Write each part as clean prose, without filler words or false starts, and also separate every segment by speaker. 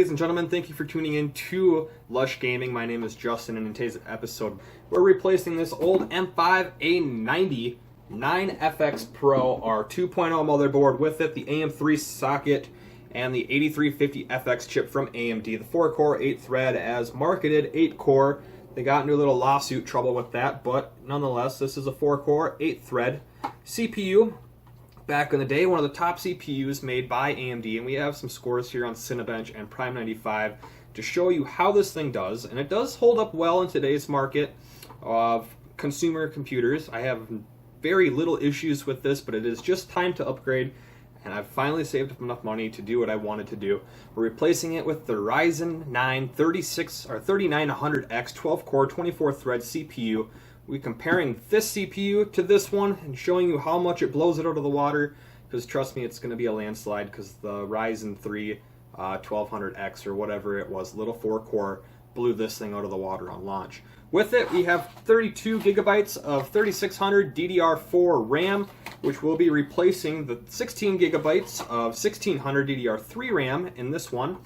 Speaker 1: Ladies and gentlemen, thank you for tuning in to Lush Gaming. My name is Justin, and in today's episode, we're replacing this old M5 A90 9FX Pro, our 2.0 motherboard with it, the AM3 socket, and the 8350 FX chip from AMD. The 4-core, 8-thread, as marketed, 8-core. They got into a little lawsuit trouble with that, but nonetheless, this is a 4-core, 8-thread CPU. Back in the day, one of the top CPUs made by AMD, and we have some scores here on Cinebench and Prime 95 to show you how this thing does, and it does hold up well in today's market of consumer computers. I have very little issues with this, but it is just time to upgrade, and I've finally saved up enough money to do what I wanted to do. We're replacing it with the Ryzen 9 3900X 12-core 24-thread CPU. We're comparing this CPU to this one and showing you how much it blows it out of the water, because trust me, it's going to be a landslide, because the Ryzen 3 1200X or whatever it was, little 4-core, blew this thing out of the water on launch. With it, we have 32 gigabytes of 3600 DDR4 RAM, which will be replacing the 16 gigabytes of 1600 DDR3 RAM in this one.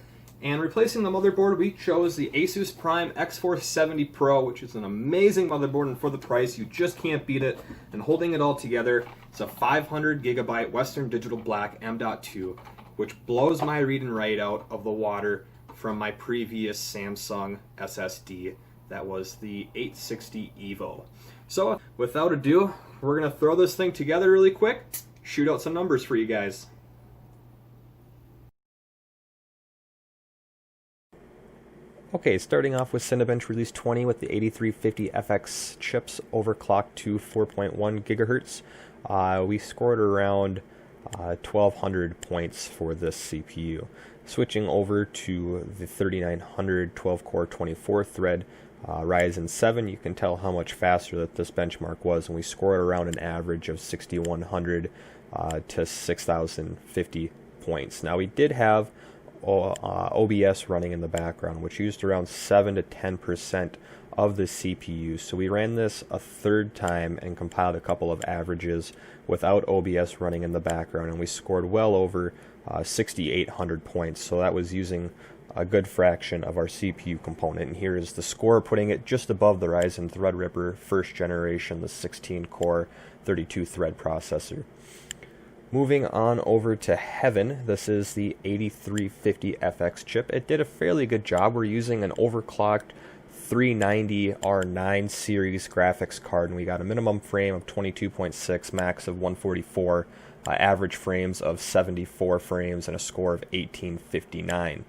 Speaker 1: And replacing the motherboard, we chose the Asus Prime X470 Pro, which is an amazing motherboard, and for the price, you just can't beat it. And holding it all together, it's a 500 gigabyte Western Digital Black M.2, which blows my read and write out of the water from my previous Samsung SSD. That was the 860 EVO. So, without ado, we're going to throw this thing together really quick, shoot out some numbers for you guys.
Speaker 2: Okay, starting off with Cinebench Release 20 with the 8350 FX chips overclocked to 4.1 gigahertz. We scored around 1200 points for this CPU. Switching over to the 3900 12-core 24-thread Ryzen 7, you can tell how much faster that this benchmark was, and we scored around an average of 6100 to 6050 points. Now, we did have OBS running in the background, which used around 7 to 10% of the CPU. So we ran this a third time and compiled a couple of averages without OBS running in the background, and we scored well over 6,800 points. So that was using a good fraction of our CPU component. And here is the score, putting it just above the Ryzen Threadripper first generation, the 16-core 32-thread processor. Moving on over to Heaven, this is the 8350 FX chip. It did a fairly good job. We're using an overclocked 390 R9 series graphics card, and we got a minimum frame of 22.6, max of 144, average frames of 74 frames, and a score of 1859.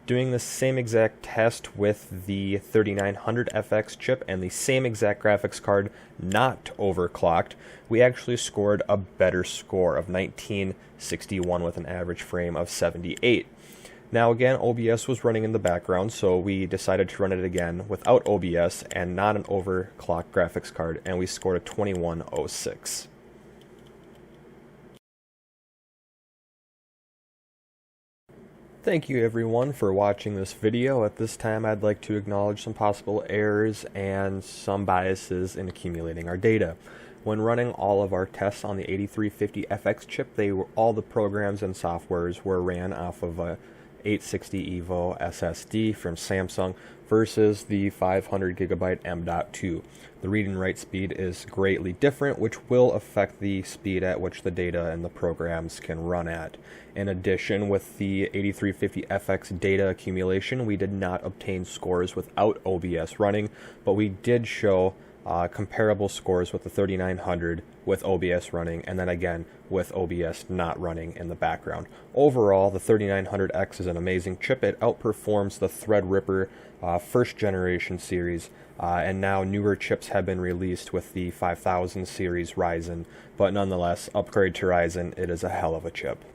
Speaker 2: Doing the same exact test with the 3900 FX chip and the same exact graphics card, not overclocked, we actually scored a better score of 1961 with an average frame of 78. Now again, OBS was running in the background, so we decided to run it again without OBS and not an overclocked graphics card, and we scored a 2106. Thank you everyone for watching this video. At this time, I'd like to acknowledge some possible errors and some biases in accumulating our data. When running all of our tests on the 8350 FX chip, all the programs and softwares were ran off of a 860 EVO SSD from Samsung versus the 500 gigabyte M.2. The read and write speed is greatly different, which will affect the speed at which the data and the programs can run at. In addition, with the 8350 FX data accumulation, we did not obtain scores without OBS running, but we did show comparable scores with the 3900 with OBS running, and then again with OBS not running in the background. Overall, the 3900X is an amazing chip. It outperforms the Threadripper first generation series, and now newer chips have been released with the 5000 series Ryzen, but nonetheless, upgrade to Ryzen, it is a hell of a chip.